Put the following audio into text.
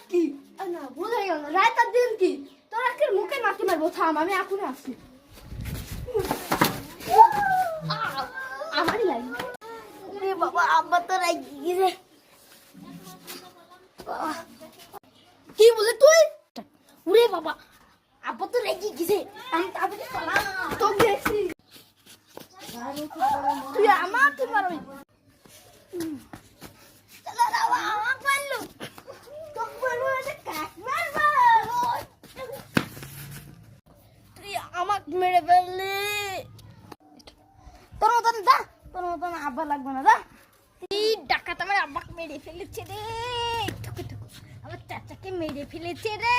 কি না বুঝে গেল রাত আর দিন কি তোরা কি মুখে মাটি মারবো থাম আমি এখন আসি আমারই লাগে রে বাবা আব্বা তো রাগি গিয়ে কি বলে তুই ওরে বাবা আব্বা তো রেগে গেছে আমি তাড়াতাড়ি পালা তো গেছি তুই আমাকে মারবি চলো বাবা আমাকে মারলো তোকে মারবো না কাক মারবো তুই আমাকে মেরে ফেললি তোর মতন আব্বা লাগবে না দা এই ডাকাত আমার আব্বাকে মেরে ফেলেছে রে আমার চাচাকে মেরে ফেলেছে রে